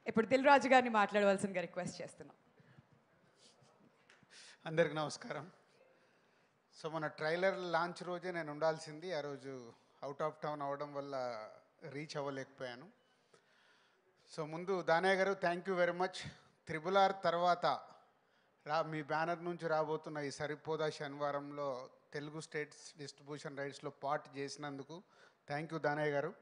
ఇప్పుడు దిల్ రాజు గారిని మాట్లాడవలసిందిగా రిక్వెస్ట్ చేస్తున్నాం. అందరికి నమస్కారం. సో మన ట్రైలర్ లాంచ్ రోజే నేను ఉండాల్సింది, ఆ రోజు అవుట్ ఆఫ్ టౌన్ అవ్వడం వల్ల రీచ్ అవ్వలేకపోయాను. సో ముందు దానయ్య గారు thank you very much. RRR తర్వాత మీ బ్యానర్ నుంచి రాబోతున్న ఈ సరిపోదా శనివారంలో తెలుగు స్టేట్స్ డిస్ట్రిబ్యూషన్ రైట్స్లో పార్ట్ చేసినందుకు థ్యాంక్ యూ దానయ్య గారు.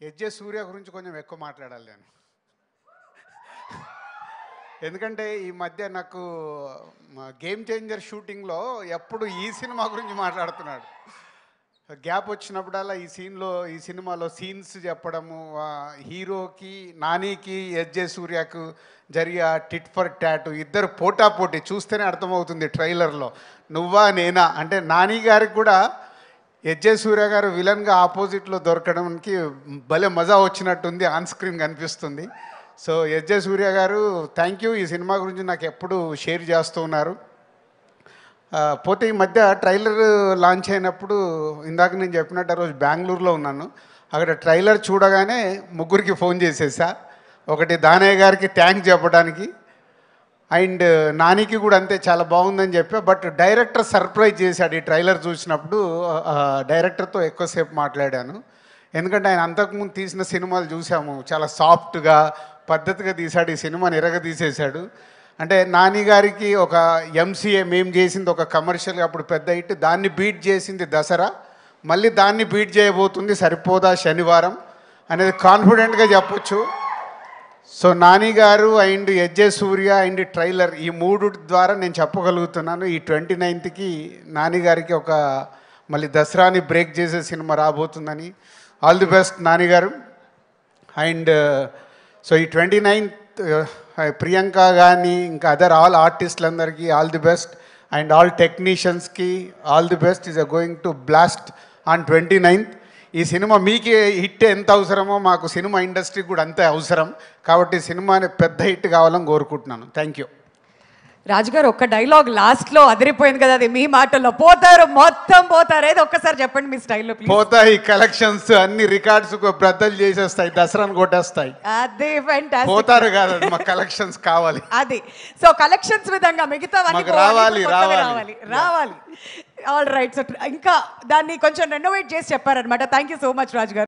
ఎజ్జే సూర్య గురించి కొంచెం ఎక్కువ మాట్లాడాలి నేను, ఎందుకంటే ఈ మధ్య నాకు గేమ్ చేంజర్ షూటింగ్లో ఎప్పుడు ఈ సినిమా గురించి మాట్లాడుతున్నాడు. గ్యాప్ వచ్చినప్పుడల్లా ఈ సినిమాలో సీన్స్ చెప్పడము, హీరోకి నానికి ఎజ్జే సూర్యకు జరిగే టిట్ ఫర్ టాట్, ఇద్దరు పోటాపోటీ చూస్తేనే అర్థమవుతుంది ట్రైలర్లో. నువ్వా నేనా అంటే నాని గారికి కూడా ఎజ్జే సూర్య గారు విలన్గా ఆపోజిట్లో దొరకడానికి భలే మజా వచ్చినట్టుంది, ఆన్ స్క్రీన్ కనిపిస్తుంది. సో ఎజ్జే సూర్య గారు థ్యాంక్ యూ. ఈ సినిమా గురించి నాకు ఎప్పుడు షేర్ చేస్తూ ఉన్నారు. పోతే ఈ మధ్య ట్రైలర్ లాంచ్ అయినప్పుడు ఇందాక నేను చెప్పినట్టు ఆ రోజు బెంగళూరులో ఉన్నాను. అక్కడ ట్రైలర్ చూడగానే ముగ్గురికి ఫోన్ చేసేసా. ఒకటి దానయ్య గారికి థ్యాంక్స్ చెప్పడానికి, అండ్ నానికి కూడా అంతే చాలా బాగుందని చెప్పా. బట్ డైరెక్టర్ సర్ప్రైజ్ చేశాడు. ఈ ట్రైలర్ చూసినప్పుడు డైరెక్టర్తో ఎక్కువసేపు మాట్లాడాను, ఎందుకంటే ఆయన అంతకుముందు తీసిన సినిమాలు చూసాము, చాలా సాఫ్ట్గా పద్ధతిగా తీశాడు. ఈ సినిమాని తీసేశాడు. అంటే నాని గారికి ఒక ఎంసీఏ మేము చేసింది ఒక కమర్షియల్గా అప్పుడు పెద్ద హిట్, దాన్ని బీట్ చేసింది దసరా, మళ్ళీ దాన్ని బీట్ చేయబోతుంది సరిపోదా శనివారం అనేది కాన్ఫిడెంట్గా చెప్పొచ్చు. సో నాని గారు అండ్ ఎజ్జే సూర్య అండ్ ట్రైలర్ ఈ మూడు ద్వారా నేను చెప్పగలుగుతున్నాను, ఈ 29కి నాని గారికి ఒక మళ్ళీ దసరాని బ్రేక్ చేసే సినిమా రాబోతుందని. ఆల్ ది బెస్ట్ నాని గారు. అండ్ సో ఈ 29th ప్రియాంక కానీ ఇంకా అదర్ ఆల్ ఆర్టిస్టులందరికీ all the best, and all టెక్నీషియన్స్కి all the best. Is going to blast on 29th. ఈ సినిమా మీకు హిట్ ఎంత అవసరమో మాకు సినిమా ఇండస్ట్రీకి కూడా అంతే అవసరం, కాబట్టి సినిమాని పెద్ద హిట్ కావాలని కోరుకుంటున్నాను. Thank you. రాజుగారు ఒక్క డైలాగ్ లాస్ట్లో అదిరిపోయింది కదా, అది మీ మాటల్లో పోతారు మొత్తం పోతారు, ఏదో ఒక్కసారి చెప్పండి మీ స్టైల్లో. పోతాయి కలెక్షన్స్ అన్ని రికార్డ్స్ బ్రద్దలు చేసేస్తాయి, దసరాను కొట్టేస్తాయి. అదే ఫ్యాంటాస్టిక్. పోతారు కాదు, మా కలెక్షన్స్ కావాలి. అది సో కలెక్షన్స్ విధంగా మిగతా రావాలి. All right. సో ఇంకా దాన్ని కొంచెం రెనోవేట్ చేసి చెప్పారనమాట. థ్యాంక్ యూ సో మచ్ రాజు గారు.